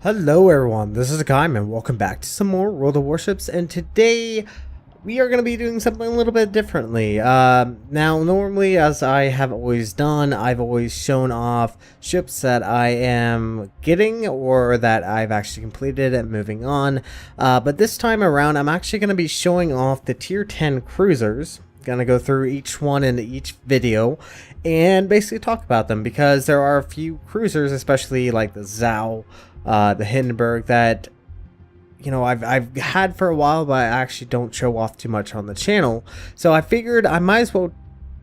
Hello everyone, this is Hakaym and welcome back to some more World of Warships, and today we are going to be doing something a little bit differently. Now normally, as I have always done, I've always shown off ships that I am getting or that I've actually completed and moving on. But this time around I'm actually going to be showing off the tier 10 cruisers. Going to go through each one in each video and basically talk about them, because there are a few cruisers, especially like the Zhao, the Hindenburg, that I've had for a while, but I actually don't show off too much on the channel. So I figured I might as well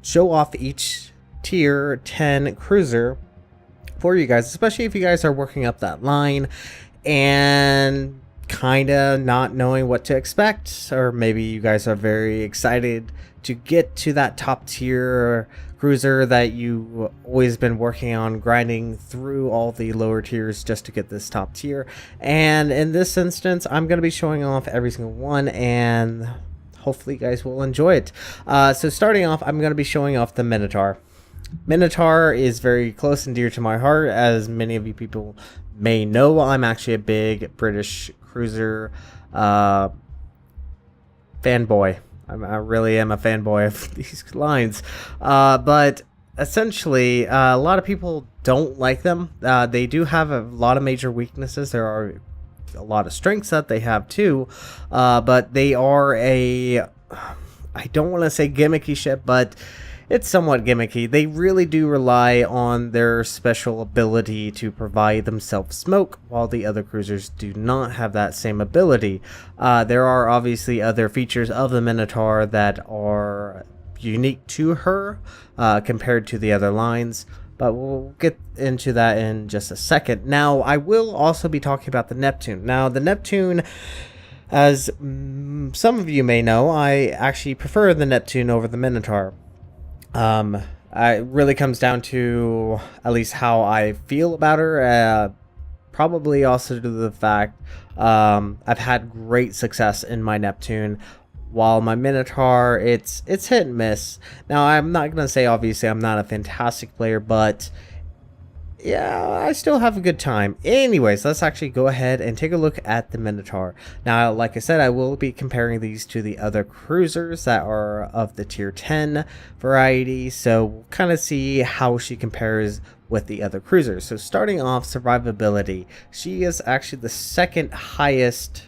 show off each tier 10 cruiser for you guys, especially if you guys are working up that line and kind of not knowing what to expect, or maybe you guys are very excited to get to that top tier cruiser that you always been working on, grinding through all the lower tiers just to get this top tier. And in this instance, I'm going to be showing off every single one, and hopefully you guys will enjoy it. So starting off, I'm going to be showing off the Minotaur. Minotaur is very close and dear to my heart. As many of you people may know, I'm actually a big British cruiser fanboy. I really am a fanboy of these lines, but essentially a lot of people don't like them. They do have a lot of major weaknesses. There are a lot of strengths that they have too, but they are I don't want to say gimmicky ship, but it's somewhat gimmicky. They really do rely on their special ability to provide themselves smoke, while the other cruisers do not have that same ability. There are obviously other features of the Minotaur that are unique to her compared to the other lines, but we'll get into that in just a second. Now, I will also be talking about the Neptune. Now, the Neptune, as some of you may know, I actually prefer the Neptune over the Minotaur. It really comes down to at least how I feel about her. Probably also to the fact I've had great success in my Neptune, while my Minotaur, it's hit and miss. Now, I'm not gonna say obviously I'm not a fantastic player, but yeah, I still have a good time. Anyways, let's actually go ahead and take a look at the Minotaur. Now, like I said, I will be comparing these to the other cruisers that are of the tier 10 variety, so we'll kind of see how she compares with the other cruisers. So starting off, survivability. She is actually the second lowest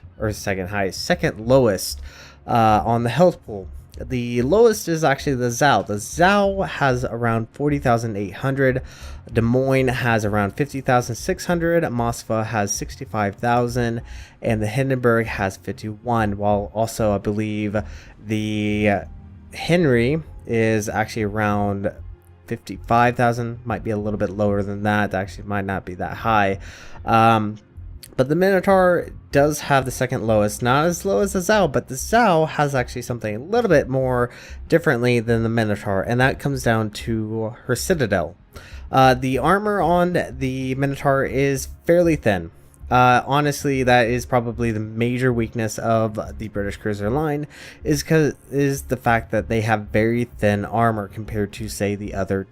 on the health pool. The lowest is actually the Zhao. The Zhao has around 40,800. Des Moines has around 50,600. Moskva has 65,000. And the Hindenburg has 51. While also, I believe, the Henry is actually around 55,000. Might be a little bit lower than that. Actually, might not be that high. But the Minotaur does have the second lowest, not as low as the Zhao, but the Zhao has actually something a little bit more differently than the Minotaur, and that comes down to her citadel. The armor on the Minotaur is fairly thin. Honestly, that is probably the major weakness of the British cruiser line, is the fact that they have very thin armor compared to, say, the other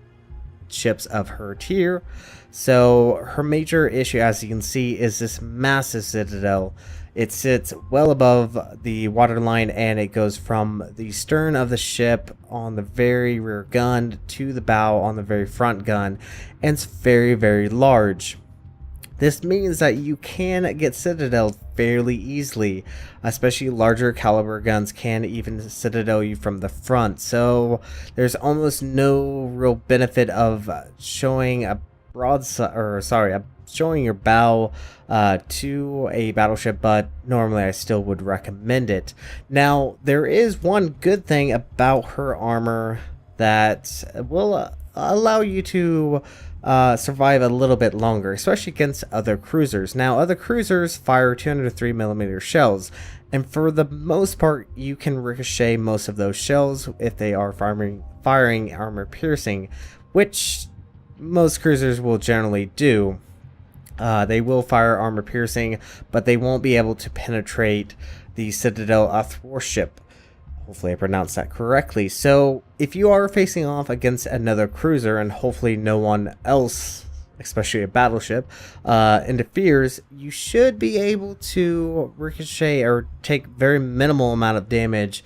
ships of her tier. So her major issue, as you can see, is this massive citadel. It sits well above the waterline, and it goes from the stern of the ship on the very rear gun to the bow on the very front gun, and it's very, very large. This means that you can get citadel fairly easily, especially larger caliber guns can even citadel you from the front. So there's almost no real benefit of showing a showing your bow to a battleship, but normally I still would recommend it. Now, there is one good thing about her armor that will allow you to survive a little bit longer, especially against other cruisers. Now, other cruisers fire 203mm shells, and for the most part, you can ricochet most of those shells if they are firing armor piercing, which most cruisers will generally do. They will fire armor piercing, but they won't be able to penetrate the citadel of Warship. Hopefully I pronounced that correctly. So if you are facing off against another cruiser, and hopefully no one else especially a battleship, interferes, you should be able to ricochet or take very minimal amount of damage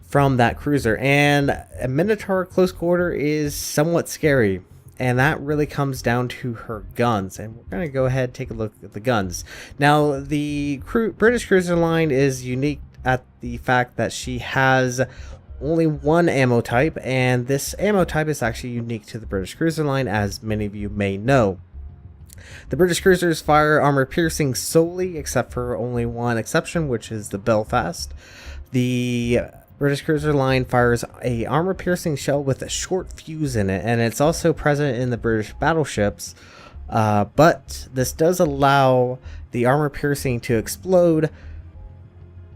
from that cruiser. And a Minotaur close quarter is somewhat scary, and that really comes down to her guns. And we're going to go ahead and take a look at the guns. Now, the British cruiser line is unique at the fact that she has only one ammo type, and this ammo type is actually unique to the British cruiser line, as many of you may know. The British cruisers fire armor piercing solely, except for only one exception, which is the Belfast. The British cruiser line fires a armor piercing shell with a short fuse in it, and it's also present in the British battleships, but this does allow the armor piercing to explode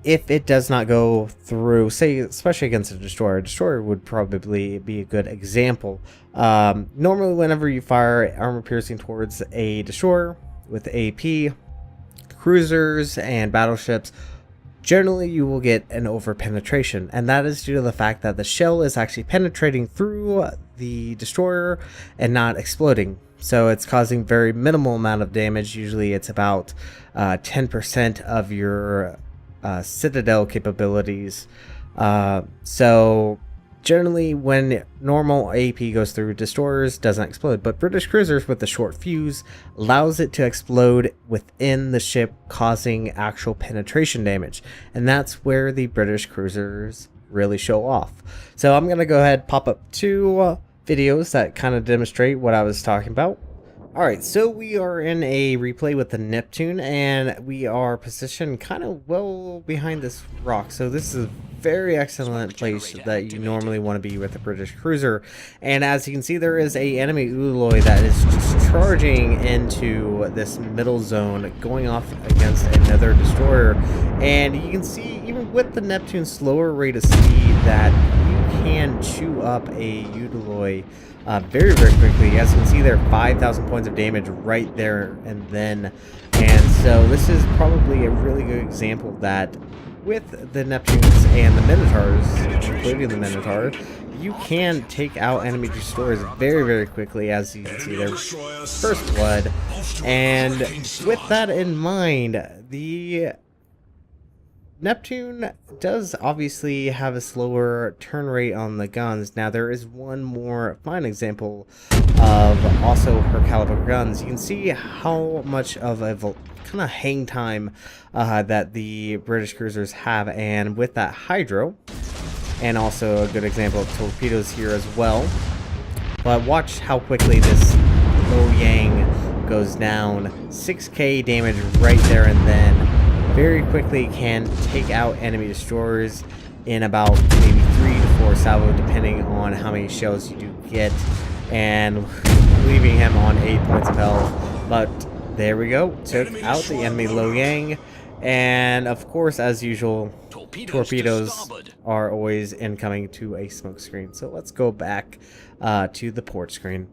if it does not go through, say, especially against a destroyer. A destroyer would probably be a good example. Normally, whenever you fire armor piercing towards a destroyer with AP, cruisers, and battleships, generally you will get an over penetration, and that is due to the fact that the shell is actually penetrating through the destroyer and not exploding. So it's causing very minimal amount of damage. Usually it's about 10% of your citadel capabilities. So generally when normal AP goes through destroyers, doesn't explode, but British cruisers with the short fuse allows it to explode within the ship, causing actual penetration damage, and that's where the British cruisers really show off. So I'm gonna go ahead and pop up two videos that kind of demonstrate what I was talking about. Alright, so we are in a replay with the Neptune, and we are positioned kind of well behind this rock. So this is a very excellent place that you normally want to be with a British cruiser. And as you can see, there is a enemy Uloi that is just charging into this middle zone, going off against another destroyer. And you can see, even with the Neptune's slower rate of speed, that you can chew up a Uloi very quickly. As you can see there, 5,000 points of damage right there and then. And so this is probably a really good example that with the Neptunes and the Minotaurs, including the Minotaur, you can take out enemy destroyers very quickly, as you can see there, first blood. And with that in mind, the Neptune does obviously have a slower turn rate on the guns. Now there is one more fine example of also her caliber guns. You can see how much of a kind of hang time that the British cruisers have, and with that hydro, and also a good example of torpedoes here as well. But watch how quickly this Lo Yang goes down. 6k damage right there and then. Very quickly can take out enemy destroyers in about maybe 3 to 4 salvo, depending on how many shells you do get, and leaving him on 8 points of health. But there we go, took out the enemy Lo Yang, and of course, as usual, torpedoes are always incoming to a smoke screen. So let's go back to the port screen.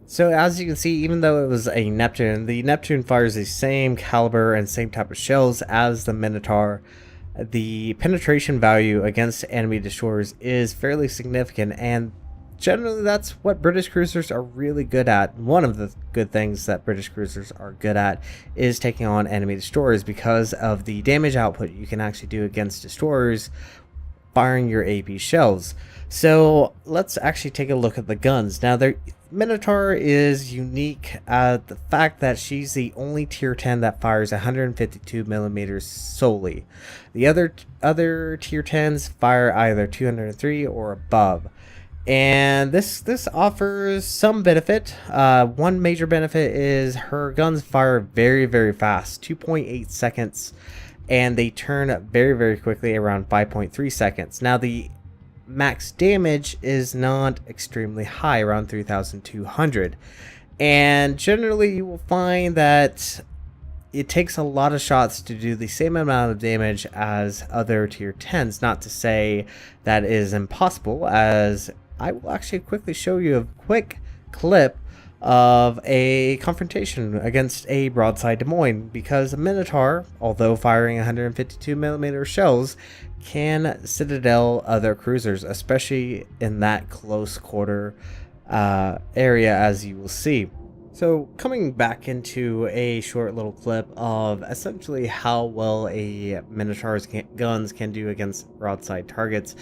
So as you can see, even though it was a Neptune, the Neptune fires the same caliber and same type of shells as the Minotaur. The penetration value against enemy destroyers is fairly significant, and generally that's what British cruisers are really good at. One of the good things that British cruisers are good at is taking on enemy destroyers, because of the damage output you can actually do against destroyers firing your AP shells. So let's actually take a look at the guns. Now, Minotaur is unique at the fact that she's the only tier 10 that fires 152 millimeters solely. The other tier 10s fire either 203 or above. And this offers some benefit. One major benefit is her guns fire very fast, 2.8 seconds, and they turn very quickly, around 5.3 seconds. Now the max damage is not extremely high, around 3,200, and generally you will find that it takes a lot of shots to do the same amount of damage as other tier 10s. Not to say that is impossible, as I will actually quickly show you a quick clip of a confrontation against a broadside Des Moines, because a Minotaur, although firing 152 millimeter shells, can citadel other cruisers, especially in that close quarter area, as you will see. So, coming back into a short little clip of essentially how well a Minotaur's guns can do against broadside targets,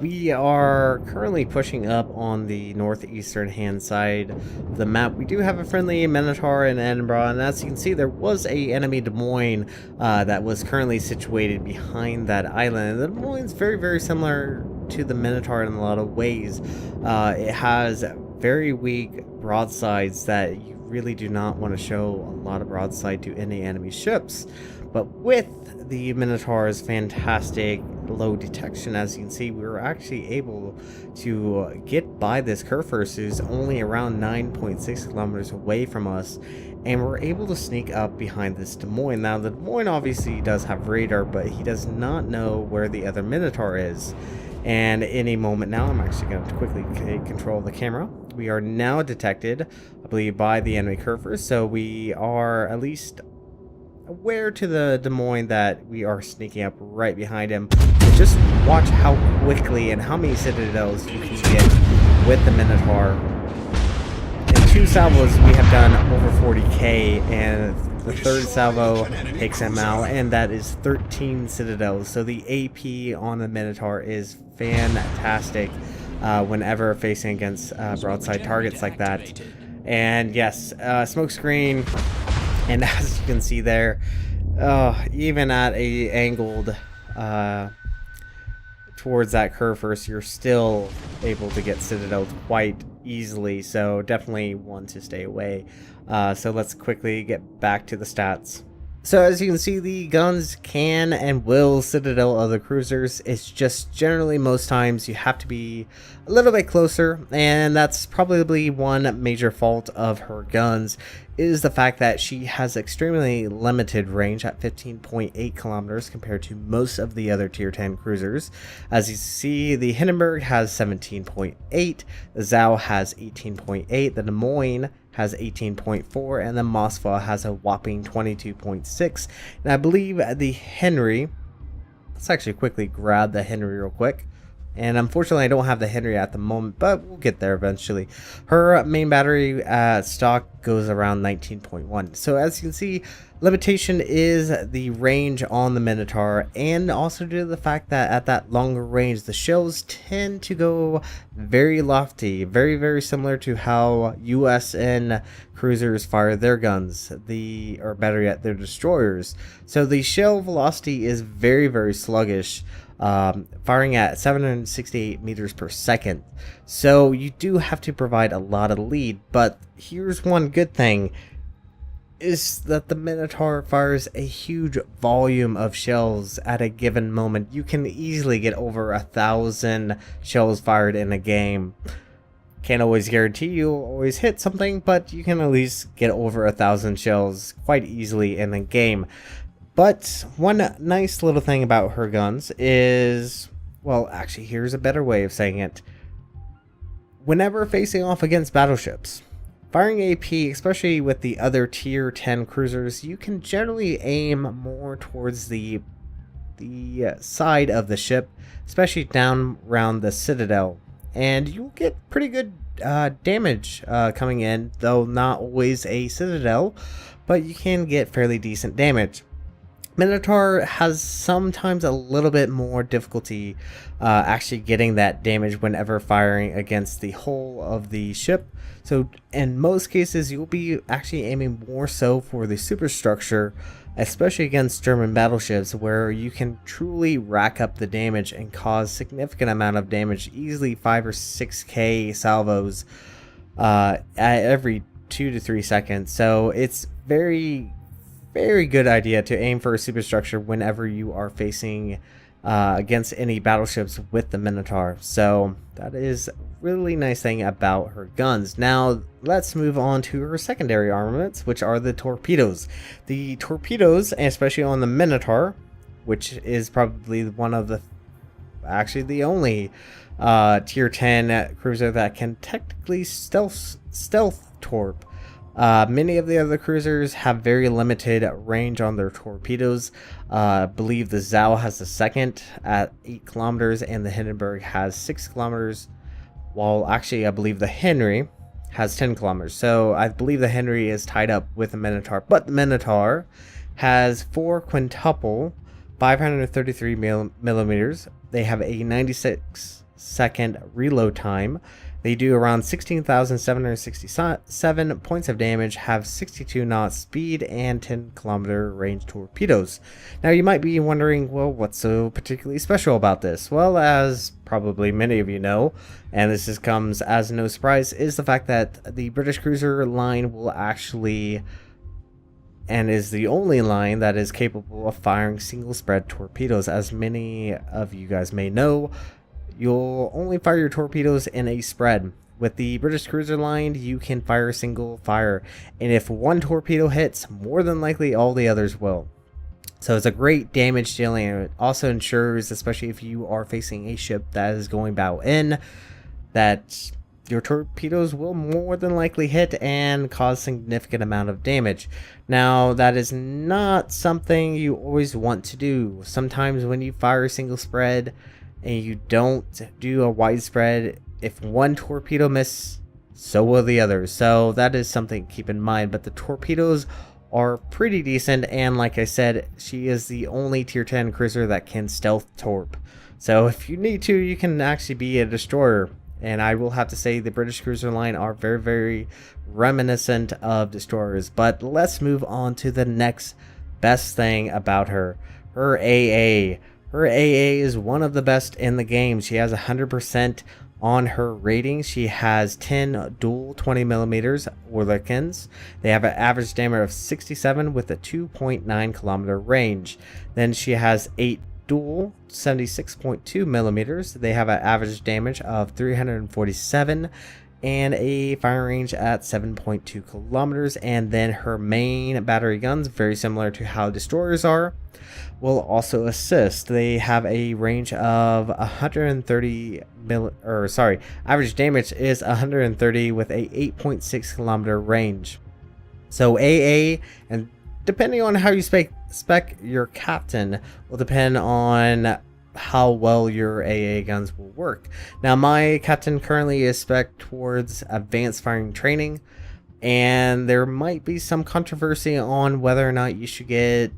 we are currently pushing up on the northeastern hand side of the map. We do have a friendly Minotaur in Edinburgh, and as you can see, there was a enemy Des Moines that was currently situated behind that island. The Des Moines is very, very similar to the Minotaur in a lot of ways. It has very weak broadsides that you really do not want to show a lot of broadside to any enemy ships. But with the Minotaur's fantastic low detection, as you can see, we were actually able to get by this Kurfürst, who's only around 9.6 kilometers away from us, and we're able to sneak up behind this Des Moines. Now, the Des Moines obviously does have radar, but he does not know where the other Minotaur is. And in a moment now, I'm actually going to quickly take control of the camera. We are now detected, I believe, by the enemy Kurfürst, so we are at least aware to the Des Moines that we are sneaking up right behind him. But just watch how quickly and how many citadels you can get with the Minotaur. In 2 salvos, we have done over 40k, and the 3rd salvo takes him out, and that is 13 citadels. So the AP on the Minotaur is fantastic whenever facing against broadside targets like that. And yes, smoke screen, and as you can see there, even at a angled towards that Kurfürst, you're still able to get citadels quite easily, so definitely one to stay away. So let's quickly get back to the stats. So as you can see, the guns can and will citadel other cruisers. It's just generally most times you have to be a little bit closer, and that's probably one major fault of her guns, is the fact that she has extremely limited range at 15.8 kilometers compared to most of the other tier 10 cruisers. As you see, the Hindenburg has 17.8, the Zhao has 18.8, the Des Moines has 18.4, and the Moskva has a whopping 22.6. And I believe the Henry, let's actually quickly grab the Henry real quick. And unfortunately, I don't have the Henry at the moment, but we'll get there eventually. Her main battery stock goes around 19.1. So as you can see, limitation is the range on the Minotaur, and also due to the fact that at that longer range, the shells tend to go very lofty, very, very similar to how USN cruisers fire their guns, or better yet, their destroyers. So the shell velocity is very, very sluggish. Firing at 768 meters per second. So you do have to provide a lot of lead, but here's one good thing, is that the Minotaur fires a huge volume of shells at a given moment. You can easily get over 1,000 shells fired in a game. Can't always guarantee you'll always hit something, but you can at least get over 1,000 shells quite easily in a game. But one nice little thing about her guns is, well, actually, here's a better way of saying it. Whenever facing off against battleships, firing AP, especially with the other tier 10 cruisers, you can generally aim more towards the side of the ship, especially down around the citadel, and you'll get pretty good damage coming in, though not always a citadel, but you can get fairly decent damage. Minotaur has sometimes a little bit more difficulty actually getting that damage whenever firing against the hull of the ship. So in most cases, you'll be actually aiming more so for the superstructure, especially against German battleships, where you can truly rack up the damage and cause significant amount of damage, easily 5 or 6k salvos at every 2 to 3 seconds. So it's very good idea to aim for a superstructure whenever you are facing against any battleships with the Minotaur. So that is really nice thing about her guns. Now let's move on to her secondary armaments, which are the torpedoes. The torpedoes, especially on the Minotaur, which is probably one of the, actually the only tier 10 cruiser that can technically stealth torp. Many of the other cruisers have very limited range on their torpedoes. I believe the Zhao has the second at 8 kilometers and the Hindenburg has 6 kilometers. While actually I believe the Henry has 10 kilometers. So I believe the Henry is tied up with the Minotaur, but the Minotaur has 4 quintuple 533 millimeters. They have a 96-second reload time. They do around 16,767 points of damage, have 62 knots speed, and 10-kilometer range torpedoes. Now, you might be wondering, well, what's so particularly special about this? Well, as probably many of you know, and this just comes as no surprise, is the fact that the British cruiser line will actually, and is the only line that is capable of firing single spread torpedoes. As many of you guys may know, you'll only fire your torpedoes in a spread. With the British cruiser line, you can fire single fire, and if one torpedo hits, more than likely all the others will. So it's a great damage dealing, and it also ensures, especially if you are facing a ship that is going bow in, that your torpedoes will more than likely hit and cause significant amount of damage. Now, that is not something you always want to do. Sometimes when you fire a single spread and you don't do a widespread, if one torpedo misses, so will the others. So that is something to keep in mind. But the torpedoes are pretty decent, and like I said, she is the only tier 10 cruiser that can stealth torp. So if you need to, you can actually be a destroyer. And I will have to say the British cruiser line are very, very reminiscent of destroyers. But let's move on to the next best thing about her. Her AA. Her AA is one of the best in the game. She has 100% on her rating. She has 10 dual 20 millimeters Orlikins. They have an average diameter of 67 with a 2.9 kilometer range. Then she has 8 dual 76.2 millimeters. They have an average damage of 347 and a fire range at 7.2 kilometers. And then her main battery guns, very similar to how destroyers are, will also assist. They have a range of 130 average damage is 130 with a 8.6 kilometer range. So AA, and depending on how you spec your captain, will depend on how well your AA guns will work. Now, my captain currently is spec towards advanced firing training, and there might be some controversy on whether or not you should get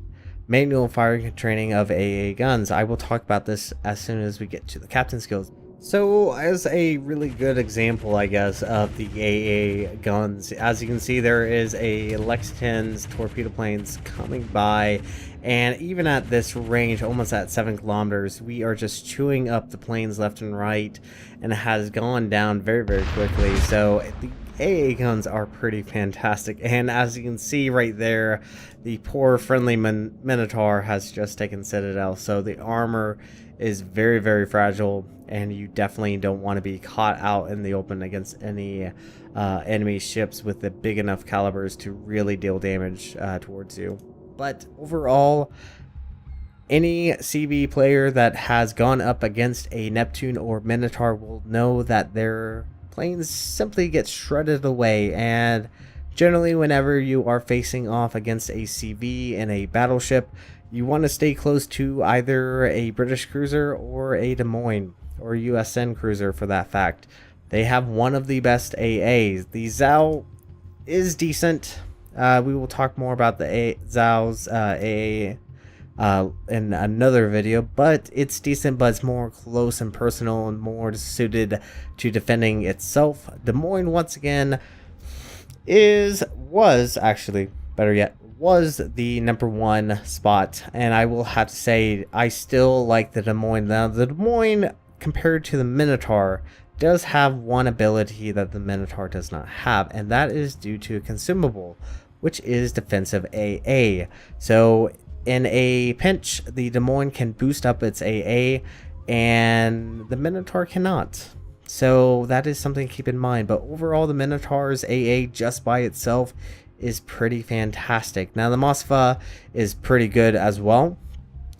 manual firing training of AA guns. I will talk about this as soon as we get to the captain skills. So, as a really good example, I guess, of the AA guns, as you can see, there is a Lexington's torpedo planes coming by, and even at this range, almost at 7 kilometers, we are just chewing up the planes left and right, and it has gone down very, very quickly. So the AA guns are pretty fantastic, and as you can see right there, the poor friendly Minotaur has just taken Citadel, so the armor is very, very fragile, and you definitely don't want to be caught out in the open against any enemy ships with the big enough calibers to really deal damage towards you. But overall, any CV player that has gone up against a Neptune or Minotaur will know that their planes simply get shredded away, and generally whenever you are facing off against a CV in a battleship, you want to stay close to either a British cruiser or a Des Moines or USN cruiser for that fact. They have one of the best AAs. The Zhao is decent. We will talk more about the Zhao's AA in another video, but it's decent, but it's more close and personal and more suited to defending itself. Des Moines, once again, was the #1 spot, and I will have to say I still like the Des Moines. Now, the Des Moines, compared to the Minotaur, does have one ability that the Minotaur does not have, and that is due to a consumable, which is defensive AA. So in a pinch, the Des Moines can boost up its AA, and the Minotaur cannot. So that is something to keep in mind. But overall, the Minotaur's AA just by itself is pretty fantastic. Now, the Moskva is pretty good as well.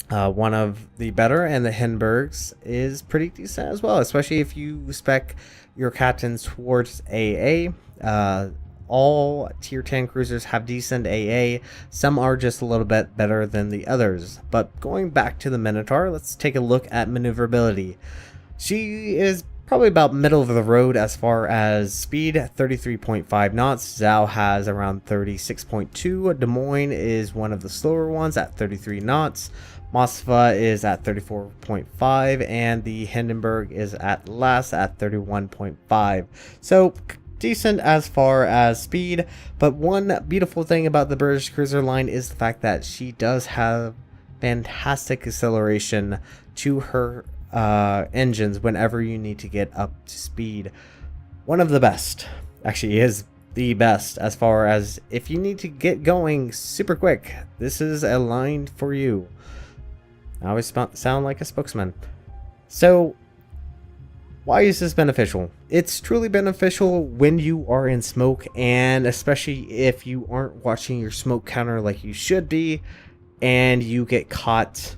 One of the better, and the Hindenburgs is pretty decent as well, especially if you spec your captains towards AA. All tier 10 cruisers have decent AA. Some are just a little bit better than the others. But going back to the Minotaur, let's take a look at maneuverability. She is probably about middle of the road as far as speed, 33.5 knots. Zhao has around 36.2. Des Moines is one of the slower ones at 33 knots. Moskva is at 34.5, and the Hindenburg is at last at 31.5. So decent as far as speed, but one beautiful thing about the British cruiser line is the fact that she does have fantastic acceleration to her engines whenever you need to get up to speed. One of the best, actually is the best, as far as if you need to get going super quick, this is a line for you. I always sound like a spokesman. So why is this beneficial? It's truly beneficial when you are in smoke, and especially if you aren't watching your smoke counter like you should be and you get caught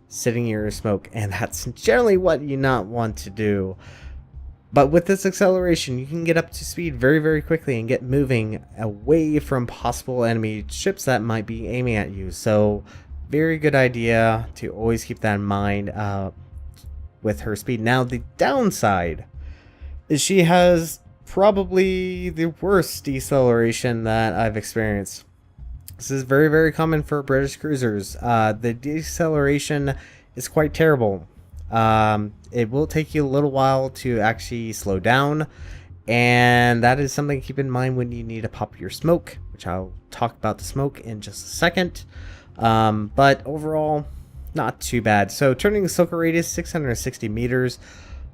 sitting in your smoke, and that's generally what you not want to do. But with this acceleration, you can get up to speed very, very quickly and get moving away from possible enemy ships that might be aiming at you. So very good idea to always keep that in mind with her speed. Now the downside is she has probably the worst deceleration that I've experienced. This is very, very common for British cruisers. The deceleration is quite terrible. It will take you a little while to actually slow down, and that is something to keep in mind when you need to pop your smoke, which I'll talk about the smoke in just a second. But overall, not too bad. So turning the circle radius 660 meters.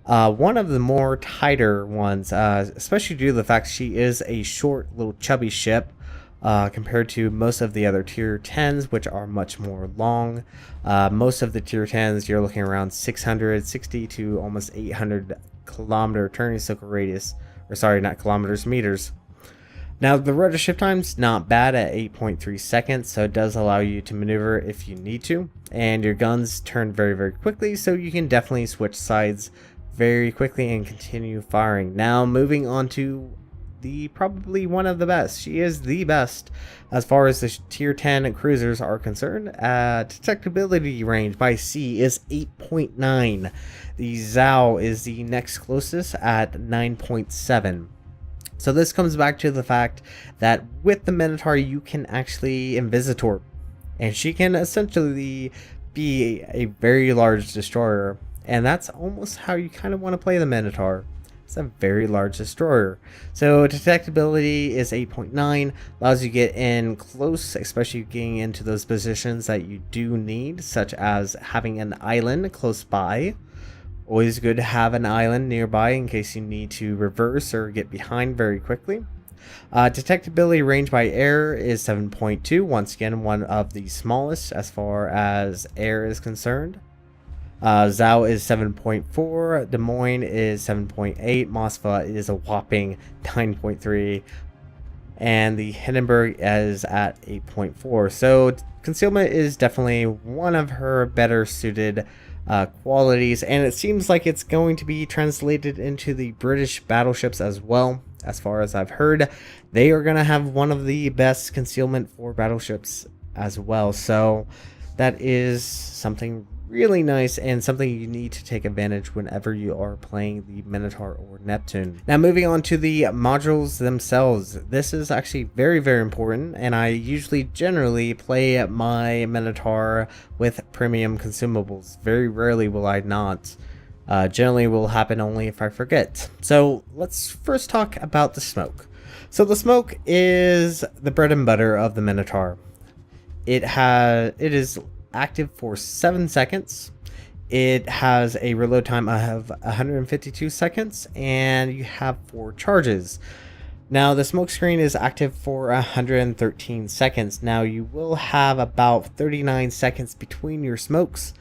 One of the more tighter ones, especially due to the fact she is a short, little chubby ship. Compared to most of the other tier 10s, which are much more long. Most of the tier 10s, you're looking around 660 to almost 800 kilometer turning circle radius, or sorry, not kilometers, meters. Now the rudder shift time's not bad at 8.3 seconds, so it does allow you to maneuver if you need to, and your guns turn very, very quickly, so you can definitely switch sides very quickly and continue firing. Now moving on to probably one of the best. She is the best as far as the tier 10 cruisers are concerned. Detectability range by sea is 8.9. The Zhao is the next closest at 9.7. So this comes back to the fact that with the Minotaur you can actually Invisitor, and she can essentially be a very large destroyer, and that's almost how you kind of want to play the Minotaur. It's a very large destroyer. So detectability is 8.9, allows you to get in close, especially getting into those positions that you do need, such as having an island close by. Always good to have an island nearby in case you need to reverse or get behind very quickly. Detectability range by air is 7.2, once again one of the smallest as far as air is concerned. Zhao is 7.4, Des Moines is 7.8, Moskva is a whopping 9.3, and the Hindenburg is at 8.4. So concealment is definitely one of her better suited qualities, and it seems like it's going to be translated into the British battleships as well. As far as I've heard, they are going to have one of the best concealment for battleships as well. So that is something really nice and something you need to take advantage whenever you are playing the Minotaur or Neptune. Now moving on to the modules themselves, this is actually very, very important, and I usually generally play my Minotaur with premium consumables. Very rarely will I not. Generally will happen only if I forget. So let's first talk about the smoke. So the smoke is the bread and butter of the Minotaur. It is active for 7 seconds. It has a reload time of 152 seconds, and you have 4 charges. Now the smoke screen is active for 113 seconds. Now you will have about 39 seconds between your smokes,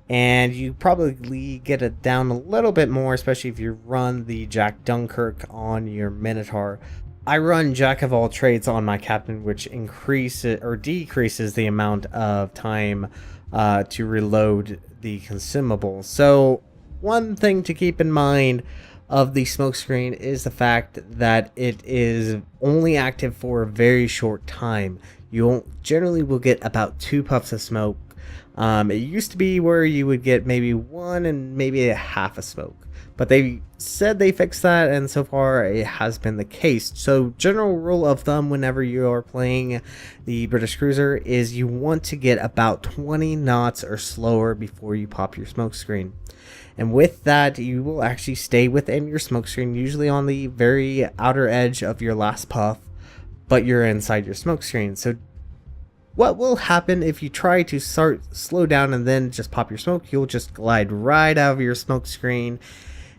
and you probably get it down a little bit more, especially if you run the Jack Dunkirk on your Minotaur. I run Jack of all trades on my captain, which increases or decreases the amount of time to reload the consumable. So one thing to keep in mind of the smoke screen is the fact that it is only active for a very short time. You generally will get about 2 puffs of smoke It used to be where you would get maybe one and maybe a half a smoke, but they said they fixed that, and so far it has been the case. So general rule of thumb whenever you are playing the British cruiser is you want to get about 20 knots or slower before you pop your smoke screen. And with that, you will actually stay within your smoke screen, usually on the very outer edge of your last puff, but you're inside your smoke screen. So what will happen if you try to slow down and then just pop your smoke? You'll just glide right out of your smoke screen,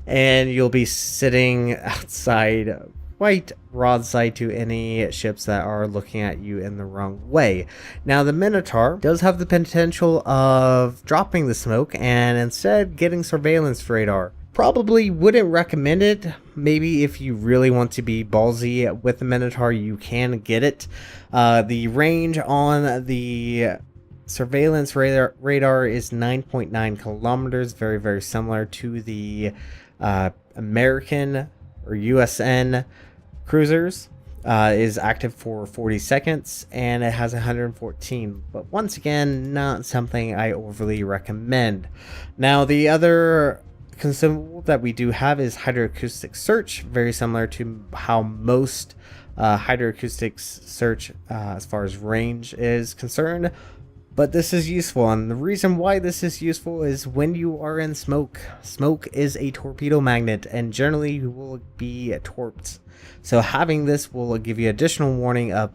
and you'll be sitting outside quite broadside to any ships that are looking at you in the wrong way. Now, the Minotaur does have the potential of dropping the smoke and instead getting surveillance radar. Probably wouldn't recommend it. Maybe if you really want to be ballsy with the Minotaur, you can get it. The range on the surveillance radar is 9.9 kilometers, very, very similar to the American or USN cruisers. Is active for 40 seconds, and it has 114, but once again, not something I overly recommend. Now, the other consumable that we do have is hydroacoustic search, very similar to how most hydroacoustics search as far as range is concerned. But this is useful, and the reason why this is useful is when you are in smoke. Smoke is a torpedo magnet, and generally you will be torped. So having this will give you additional warning of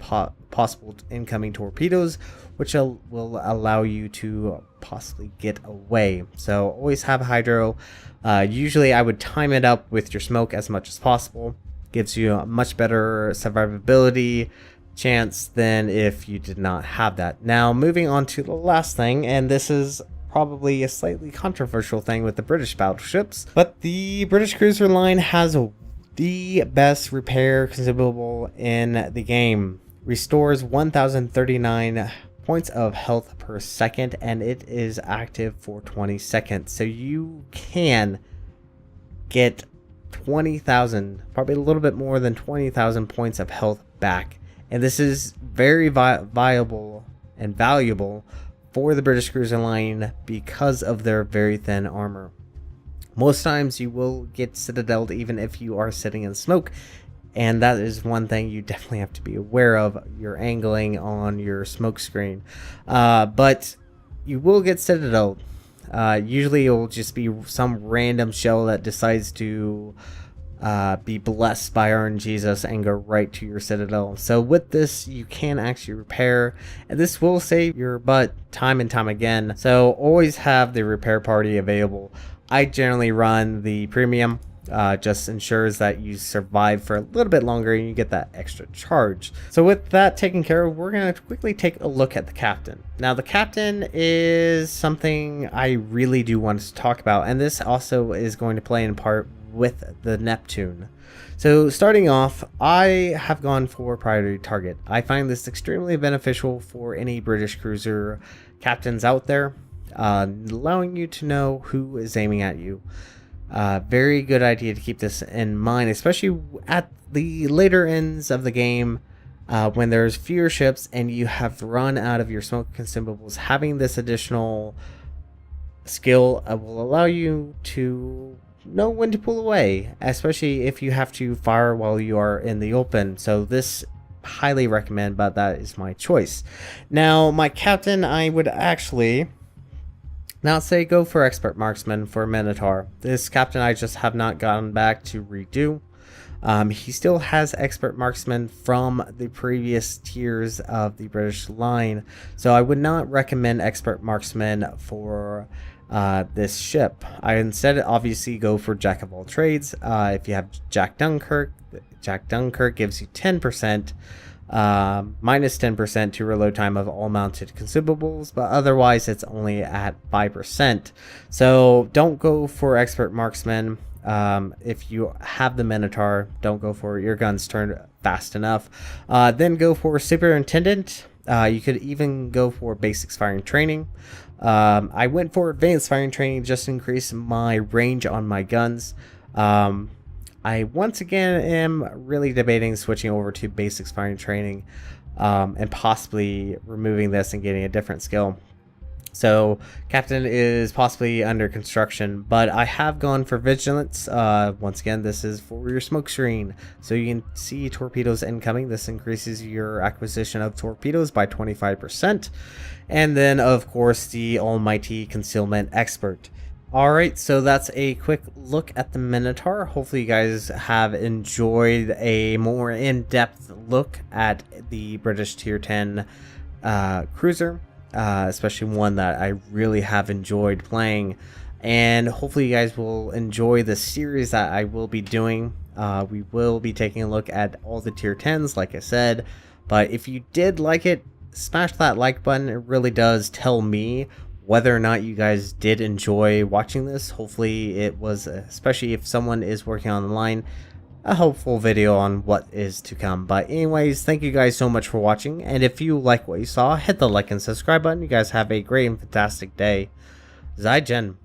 possible incoming torpedoes, which will allow you to possibly get away. So always have hydro. Usually I would time it up with your smoke as much as possible. Gives you a much better survivability chance than if you did not have that. Now, moving on to the last thing, and this is probably a slightly controversial thing with the British battleships, but the British cruiser line has the best repair consumable in the game. Restores 1039 points of health per second, and it is active for 20 seconds. So you can get 20,000, probably a little bit more than 20,000 points of health back. And this is very viable and valuable for the British cruiser line because of their very thin armor. Most times you will get citadeled even if you are sitting in smoke, and that is one thing you definitely have to be aware of. Your angling on your smoke screen, but you will get citadeled. Usually it will just be some random shell that decides to be blessed by RNGesus and go right to your citadel. So with this, you can actually repair, and this will save your butt time and time again. So always have the repair party available. I generally run the premium, just ensures that you survive for a little bit longer and you get that extra charge. So with that taken care of, we're going to quickly take a look at the captain. Now, the captain is something I really do want to talk about, and this also is going to play in part with the Neptune. So starting off, I have gone for priority target. I find this extremely beneficial for any British cruiser captains out there, allowing you to know who is aiming at you. Very good idea to keep this in mind, especially at the later ends of the game, when there's fewer ships and you have run out of your smoke consumables. Having this additional skill will allow you to know when to pull away, especially if you have to fire while you are in the open. So this highly recommend, but that is my choice. Now, my captain, I would actually not say go for expert marksman for Minotaur. This captain I just have not gotten back to redo. He still has expert marksman from the previous tiers of the British line, so I would not recommend expert marksman for this ship. I instead obviously go for jack of all trades. If you have Jack Dunkirk gives you 10%, minus 10% to reload time of all mounted consumables, but otherwise it's only at 5%. So don't go for expert marksman. If you have the Minotaur, don't go for your guns turned fast enough. Then go for superintendent. You could even go for basics firing training. I went for advanced firing training just to increase my range on my guns. I once again am really debating switching over to basics firing training, and possibly removing this and getting a different skill. So Captain is possibly under construction, but I have gone for Vigilance. Once again, this is for your smoke screen, so you can see torpedoes incoming. This increases your acquisition of torpedoes by 25%. And then, of course, the almighty Concealment Expert. Alright, so that's a quick look at the Minotaur. Hopefully you guys have enjoyed a more in-depth look at the British Tier 10 cruiser. Especially one that I really have enjoyed playing, and hopefully you guys will enjoy the series that I will be doing. We will be taking a look at all the tier 10s, like I said, but if you did like it, smash that like button. It really does tell me whether or not you guys did enjoy watching this. Hopefully it was, especially if someone is working on the line, a helpful video on what is to come. But anyways, thank you guys so much for watching, and if you like what you saw, hit the like and subscribe button. You guys have a great and fantastic day. Zai Jen.